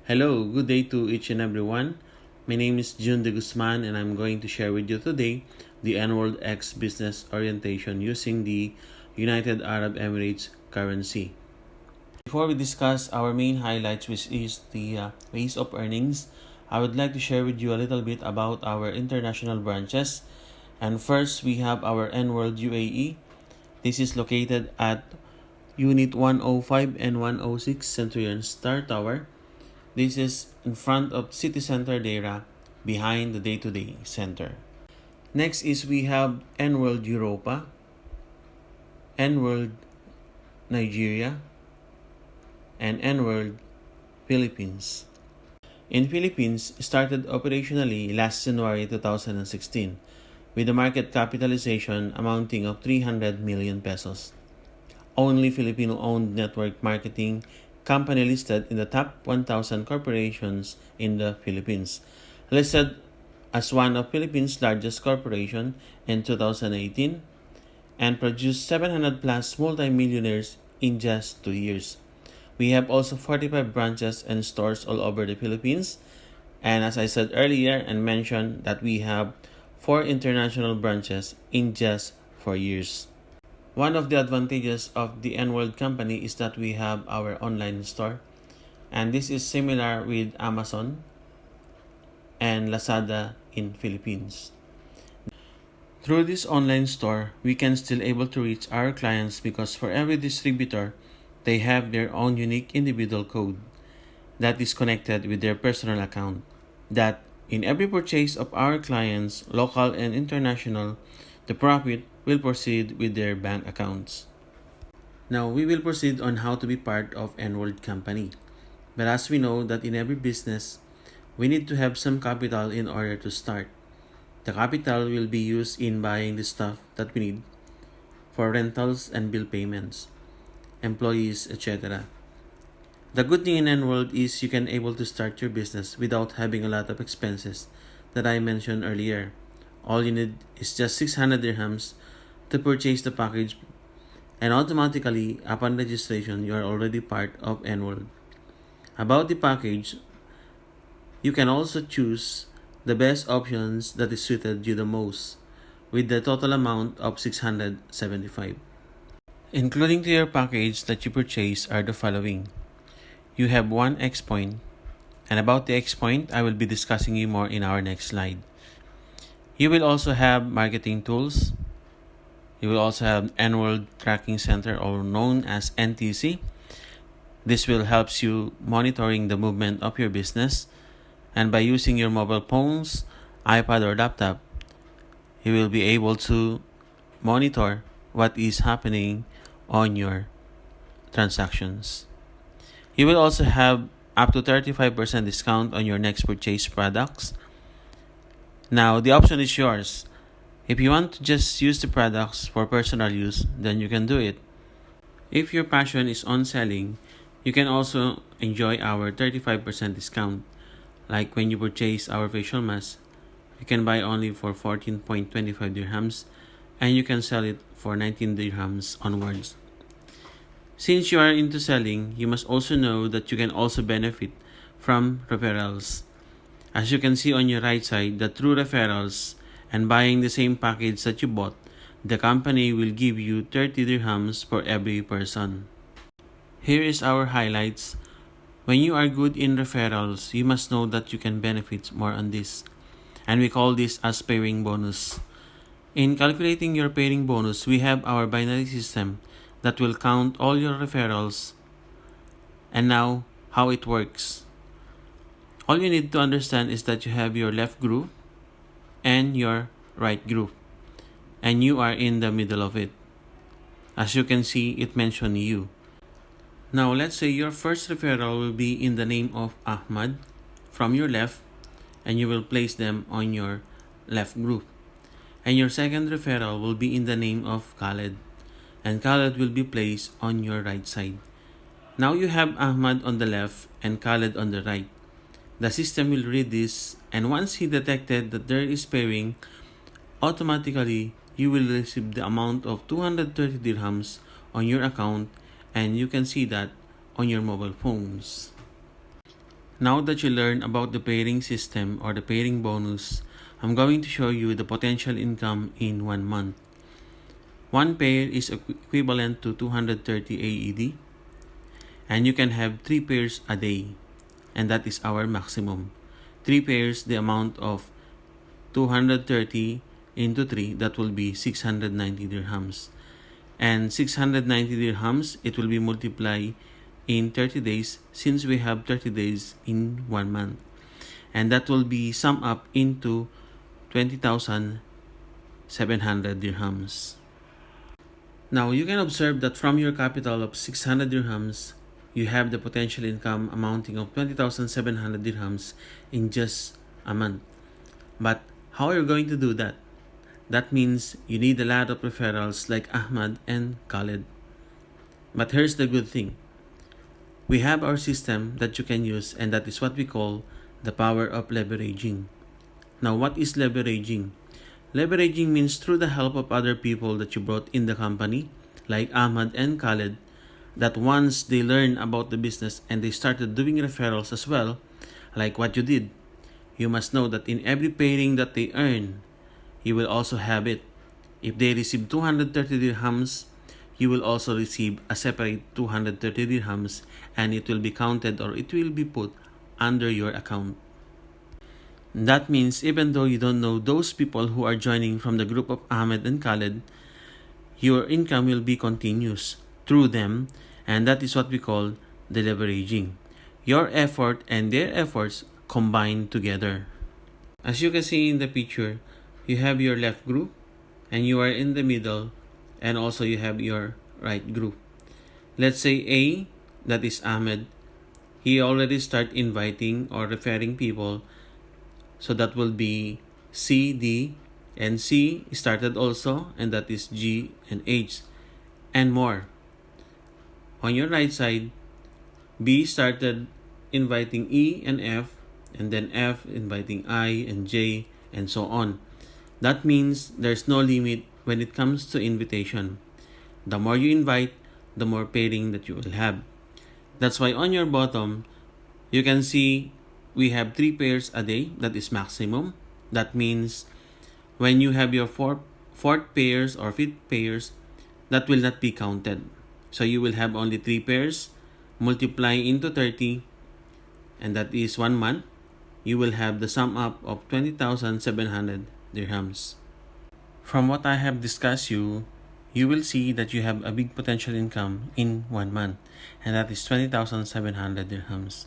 Hello, good day to each and everyone. My name is June de Guzman and I'm going to share with you today the N-World X business orientation using the United Arab Emirates currency. Before we discuss our main highlights, which is the ways of earnings, I would like to share with you a little bit about our international branches. And first, we have our N-World UAE. This is located at Unit 105 and 106 Centurion Star Tower. This is in front of City Center Deira, behind the Day-to-Day Center. Next is we have N-World Europa, N-World Nigeria, and N-World Philippines. In Philippines, started operationally last January 2016 with a market capitalization amounting of 300 million pesos. Only Filipino-owned network marketing company listed in the top 1,000 corporations in the Philippines, listed as one of Philippines' largest corporation in 2018, and produced 700 plus multimillionaires in just 2 years. We have also 45 branches and stores all over the Philippines, and as I said earlier and mentioned that we have 4 international branches in just 4 years. One of the advantages of the N-World company is that we have our online store, and this is similar with Amazon and Lazada in Philippines. Through this online store, we can still able to reach our clients because for every distributor, they have their own unique individual code that is connected with their personal account, that in every purchase of our clients, local and international, the profit will proceed with their bank accounts. Now, we will proceed on how to be part of N-World company. But as we know that in every business, we need to have some capital in order to start. The capital will be used in buying the stuff that we need for rentals and bill payments, employees, etc. The good thing in N-World is you can able to start your business without having a lot of expenses that I mentioned earlier. All you need is just 600 dirhams to purchase the package, and automatically upon registration you are already part of N-World. About the package, you can also choose the best options that is suited you the most with the total amount of 675. Including to your package that you purchase are the following. You have 1 X point, and about the X point I will be discussing you more in our next slide. You will also have marketing tools. You will also have N-World Tracking Center, or known as NTC. This will help you monitoring the movement of your business, and by using your mobile phones, iPad or laptop, you will be able to monitor what is happening on your transactions. You will also have up to 35% discount on your next purchase products. Now, the option is yours. If you want to just use the products for personal use, then you can do it. If your passion is on selling, you can also enjoy our 35% discount. Like when you purchase our facial mask, you can buy only for 14.25 dirhams and you can sell it for 19 dirhams onwards. Since you are into selling, you must also know that you can also benefit from referrals. As you can see on your right side, that through referrals and buying the same package that you bought, the company will give you 30 dirhams for every person. Here is our highlights. When you are good in referrals, you must know that you can benefit more on this. And we call this as pairing bonus. In calculating your pairing bonus, we have our binary system that will count all your referrals. And now, how it works. All you need to understand is that you have your left group and your right group, and you are in the middle of it. As you can see, it mentions you. Now, let's say your first referral will be in the name of Ahmad from your left, and you will place them on your left group. And your second referral will be in the name of Khaled, and Khaled will be placed on your right side. Now you have Ahmad on the left and Khaled on the right. The system will read this, and once he detected that there is pairing, automatically you will receive the amount of 230 dirhams on your account, and you can see that on your mobile phones. Now that you learn about the pairing system or the pairing bonus, I'm going to show you the potential income in 1 month. One pair is equivalent to 230 AED, and you can have 3 pairs a day, and that is our maximum. 3 pairs, the amount of 230 into 3, that will be 690 dirhams. And 690 dirhams, it will be multiplied in 30 days since we have 30 days in 1 month. And that will be summed up into 20,700 dirhams. Now, you can observe that from your capital of 600 dirhams, you have the potential income amounting of 20,700 dirhams in just a month. But how are you going to do that? That means you need a lot of referrals like Ahmad and Khalid. But here's the good thing. We have our system that you can use, and that is what we call the power of leveraging. Now, what is leveraging? Leveraging means through the help of other people that you brought in the company, like Ahmad and Khalid, that once they learn about the business and they started doing referrals as well, like what you did, you must know that in every pairing that they earn, you will also have it. If they receive 230 dirhams, you will also receive a separate 230 dirhams, and it will be counted or it will be put under your account. That means even though you don't know those people who are joining from the group of Ahmed and Khaled, your income will be continuous through them, and that is what we call the leveraging. Your effort and their efforts combined together. As you can see in the picture, you have your left group and you are in the middle, and also you have your right group. Let's say A, that is Ahmed, he already start inviting or referring people, so that will be C, D, and C started also, and that is G and H, and more. On your right side, B started inviting E and F, and then F inviting I and J, and so on. That means there's no limit when it comes to invitation. The more you invite, the more pairing that you will have. That's why on your bottom, you can see we have 3 pairs a day. That is maximum. That means when you have your fourth pairs or fifth pairs, that will not be counted. So you will have only 3 pairs, multiply into 30, and that is 1 month. You will have the sum up of 20,700 dirhams. From what I have discussed you will see that you have a big potential income in 1 month, and that is 20,700 dirhams.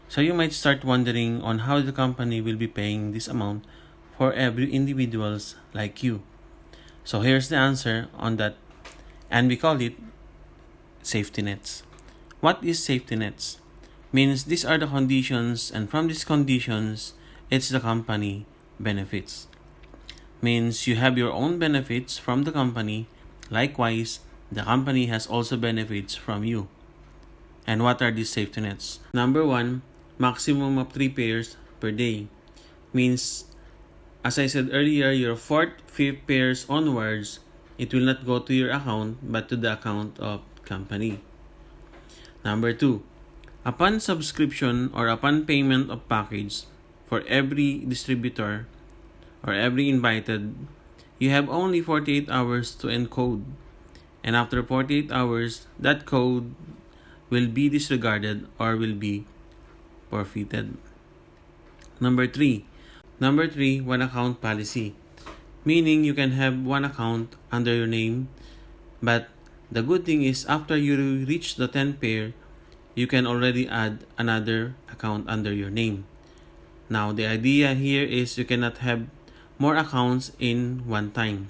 So you might start wondering on how the company will be paying this amount for every individuals like you. So here's the answer on that, and we call it safety nets. What is safety nets? Means these are the conditions, and from these conditions, it's the company benefits. Means you have your own benefits from the company. Likewise, the company has also benefits from you. And what are these safety nets? Number 1, maximum of 3 pairs per day. Means, as I said earlier, your 4th, 5th pairs onwards, it will not go to your account but to the account of company. Number 2, upon subscription or upon payment of package for every distributor or every invited, you have only 48 hours to encode. And after 48 hours, that code will be disregarded or will be forfeited. Number 3, one account policy. Meaning you can have one account under your name, but the good thing is after you reach the 10th pair, you can already add another account under your name. Now, the idea here is you cannot have more accounts in one time.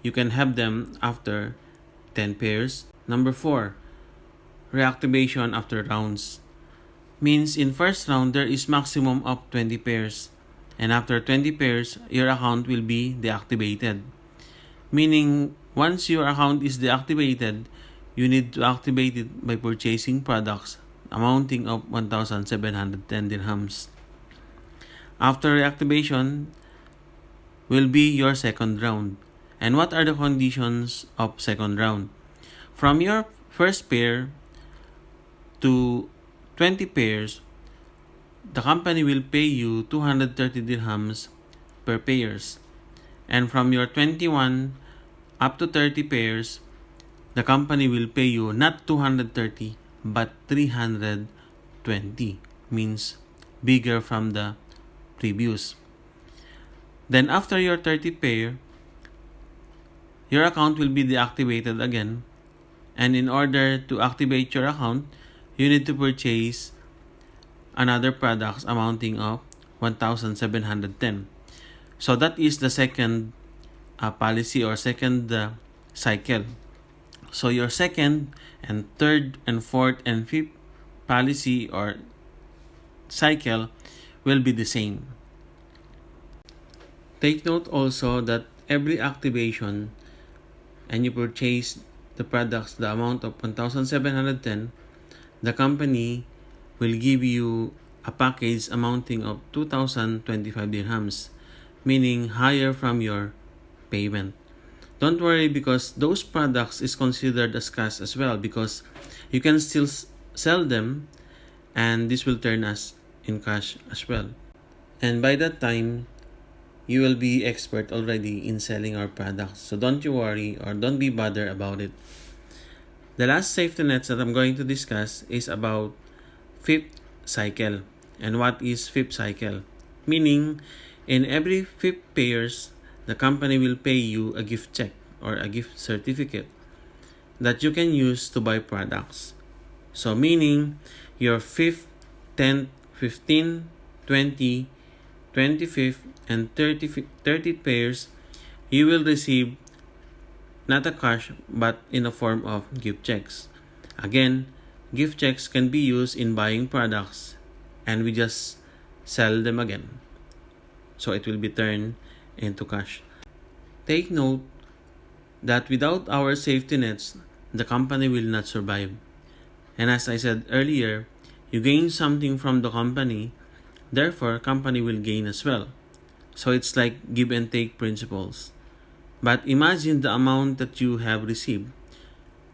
You can have them after 10 pairs. Number 4, reactivation after rounds. Means in first round, there is maximum of 20 pairs. And after 20 pairs, your account will be deactivated. Meaning, once your account is deactivated, you need to activate it by purchasing products amounting of 1,710 dirhams. After reactivation will be your second round. And what are the conditions of second round? From your first pair to 20 pairs, the company will pay you 230 dirhams per pairs. And from your 21 up to 30 pairs, the company will pay you not 230 but 320, means bigger from the previous. Then after your 30 pair, your account will be deactivated again, and in order to activate your account, you need to purchase another products amounting of 1,710. So that is the second policy or second cycle. So your second and third and fourth and fifth policy or cycle will be the same. Take note also that every activation and you purchase the products the amount of 1,710, the company will give you a package amounting of 2,025 dirhams, meaning higher from your payment. Don't worry, because those products is considered as cash as well, because you can still sell them and this will turn us in cash as well. And by that time, you will be expert already in selling our products. So don't you worry or don't be bothered about it. The last safety nets that I'm going to discuss is about fifth cycle. And what is fifth cycle? Meaning, in every fifth pairs, the company will pay you a gift check or a gift certificate that you can use to buy products. So meaning, your 5th, 10th, 15th, 20, 25th, and 30th pairs, you will receive not a cash but in the form of gift checks. Again, gift checks can be used in buying products and we just sell them again. So it will be turned into cash. Take note that without our safety nets, the company will not survive. And as I said earlier, you gain something from the company, therefore company will gain as well. So it's like give and take principles. But imagine the amount that you have received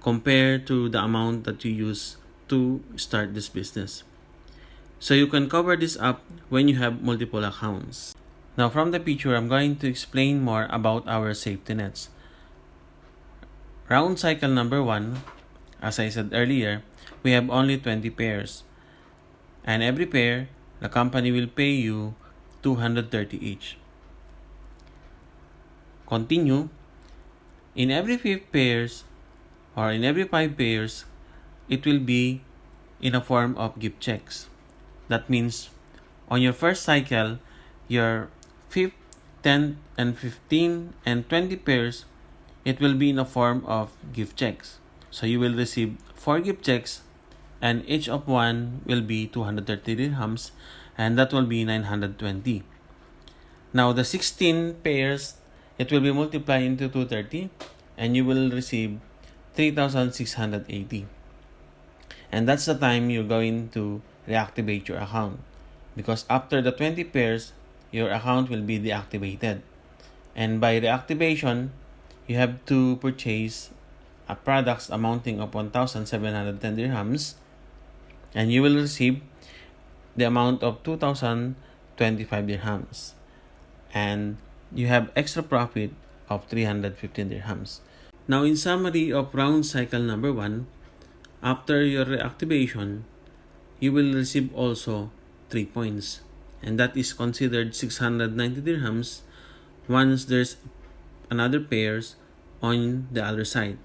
compared to the amount that you use to start this business. So you can cover this up when you have multiple accounts. Now from the picture, I'm going to explain more about our safety nets. Round cycle number 1, as I said earlier, we have only 20 pairs. And every pair, the company will pay you 230 each. Continue. In every 5 pairs or in every 5 pairs, it will be in a form of gift checks. That means on your first cycle, your 5th, 10th, and 15 and 20 pairs, it will be in a form of gift checks. So you will receive 4 gift checks and each of one will be 230 dirhams and that will be 920. Now the 16 pairs, it will be multiplied into 230 and you will receive 3,680. And that's the time you're going to reactivate your account, because after the 20 pairs, your account will be deactivated. And by reactivation, you have to purchase a products amounting of 1,710 dirhams and you will receive the amount of 2,025 dirhams. And you have extra profit of 315 dirhams. Now in summary of round cycle number 1, after your reactivation, you will receive also 3 points. And that is considered 690 dirhams once there's another pairs on the other side.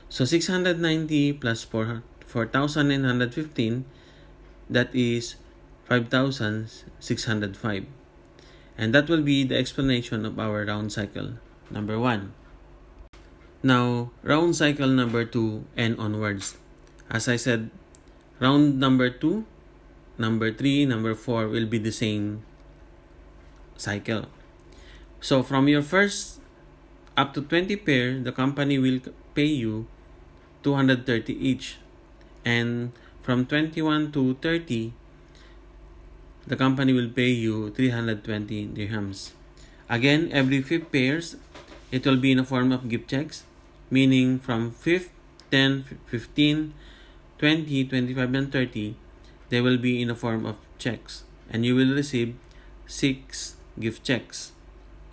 So 690 plus 4,915, that is 5,605. And that will be the explanation of our round cycle number 1. Now, round cycle number 2 and onwards. As I said, round number 2, number 3, number 4 will be the same cycle. So from your first up to 20 pair, the company will pay you 230 each. And from 21 to 30, the company will pay you 320 dirhams. Again, every 5 pairs, it will be in a form of gift checks, meaning from 5th, 10, 15, 20, 25, and 30, they will be in a form of checks. and you will receive 6 gift checks.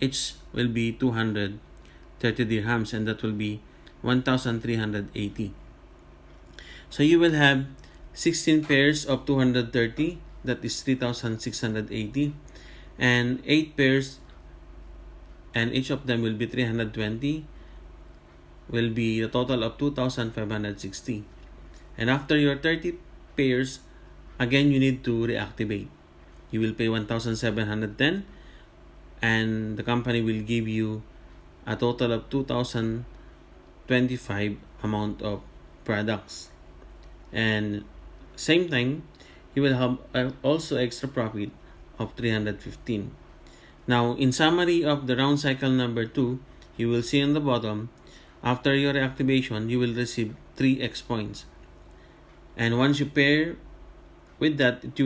Each will be 230 dirhams, and that will be 1,380. So you will have 16 pairs of 230, that is 3,680, and 8 pairs, and each of them will be 320, will be a total of 2,560. And after your 30 pairs, again you need to reactivate. You will pay 1,710, and the company will give you a total of 2,025 amount of products. And same time, you will have also extra profit of 315. Now, in summary of the round cycle number 2, you will see on the bottom, after your reactivation, you will receive 3x points. And once you pair with that, it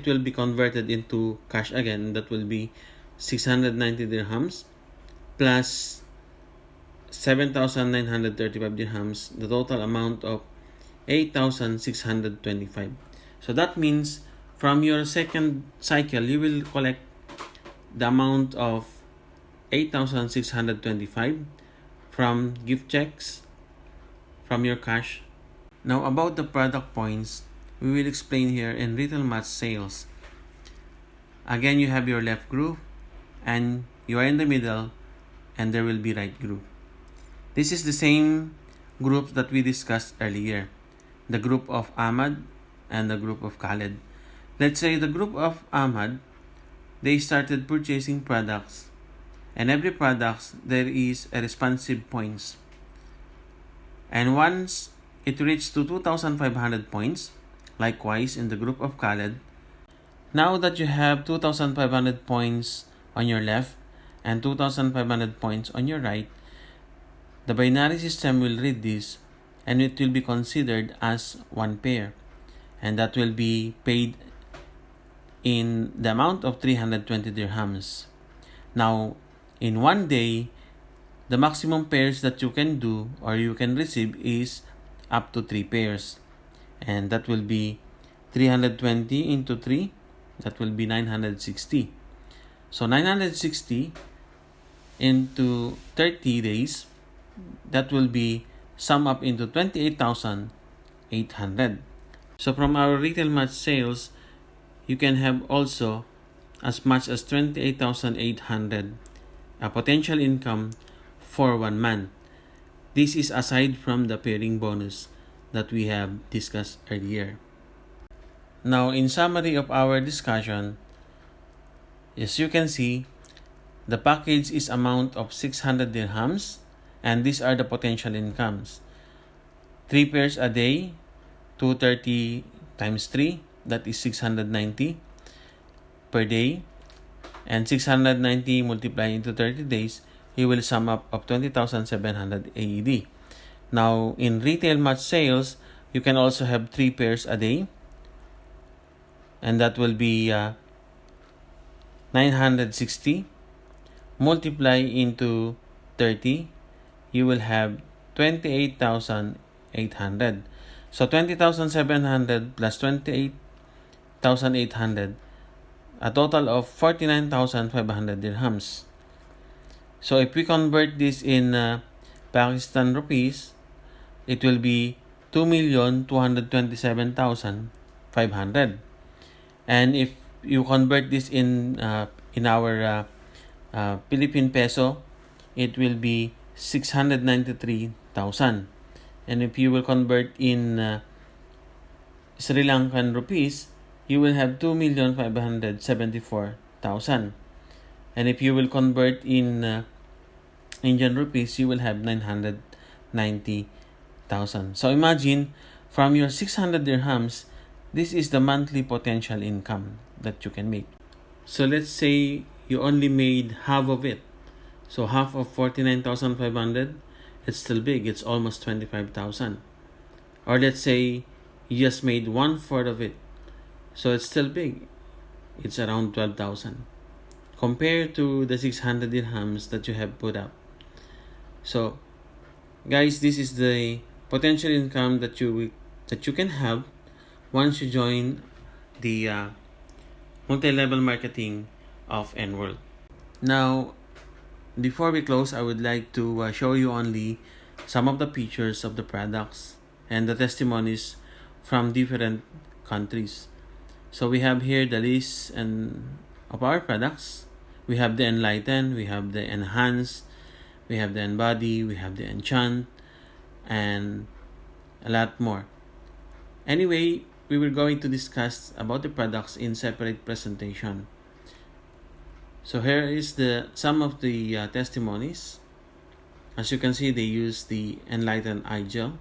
will be converted into cash again. That will be 690 dirhams plus 7,935 dirhams, the total amount of 8,625. So that means from your second cycle, you will collect the amount of 8,625 from gift checks, from your cash. Now about the product points, we will explain here in retail match sales. Again, you have your left group, and you are in the middle, and there will be right group. This is the same groups that we discussed earlier, the group of Ahmad and the group of Khaled. Let's say the group of Ahmad, they started purchasing products, and every product there is a responsive points. And once it reached to 2,500 points, likewise in the group of Khaled, now that you have 2,500 points on your left and 2,500 points on your right, the binary system will read this, and it will be considered as one pair, and that will be paid in the amount of 320 dirhams. Now, in one day, the maximum pairs that you can do or you can receive is up to 3 pairs, and that will be 320 into 3, that will be 960. So 960 into 30 days, that will be sum up into 28,800. So from our retail match sales, you can have also as much as 28,800 a potential income for 1 month. This is aside from the pairing bonus that we have discussed earlier. Now, in summary of our discussion, as you can see, the package is amount of 600 dirhams, and these are the potential incomes. 3 pairs a day, 230 times 3, that is 690 per day, and 690 multiplied into 30 days, you will sum up of 20,700 AED. Now, in retail match sales, you can also have 3 pairs a day, and that will be 960 multiply into 30, you will have 28,800. So 20,700 plus 28,800, a total of 49,500 dirhams. So if we convert this in Pakistan rupees, it will be 2,227,500. And if you convert this in our Philippine peso, it will be 693,000. And if you will convert in Sri Lankan rupees, you will have 2,574,000. And if you will convert in Indian rupees, you will have 990,000. So imagine, from your 600 dirhams, this is the monthly potential income that you can make. So let's say you only made half of it. So half of 49,500, it's still big. It's almost 25,000. Or let's say you just made 1/4 of it. So it's still big. It's around 12,000. Compared to the 600 dirhams that you have put up. So, guys, this is the potential income that you can have once you join the multi-level marketing of NWorld. Now, before we close, I would like to show you only some of the features of the products and the testimonies from different countries. So we have here the list of our products. We have the Enlighten, we have the Enhance, we have the Embody, we have the Enchant, and a lot more. Anyway, we were going to discuss about the products in separate presentation. So here is some of the testimonies. As you can see, they use the Enlighten Eye Gel.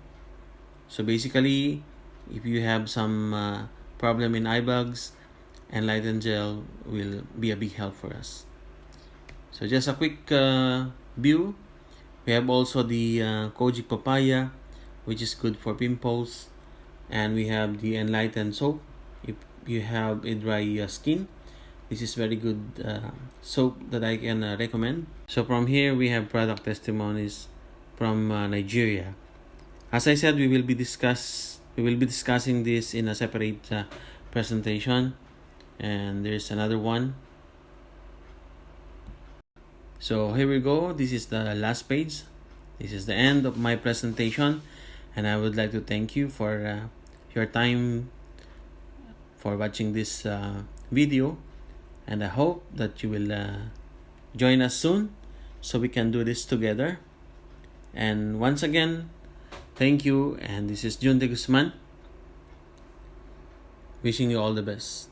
So basically, if you have some problem in eye bags, Enlighten Gel will be a big help for us. So just a quick view. We have also the Kojic Papaya, which is good for pimples. And we have the Enlighten Soap. If you have a dry skin, this is very good soap that I can recommend. So from here, we have product testimonies from Nigeria. As I said, we will be discussing this in a separate presentation. And there's another one. So here we go. This is the last page. This is the end of my presentation, and I would like to thank you for your time for watching this video, and I hope that you will join us soon so we can do this together. And once again, thank you, and this is Jun de Guzman wishing you all the best.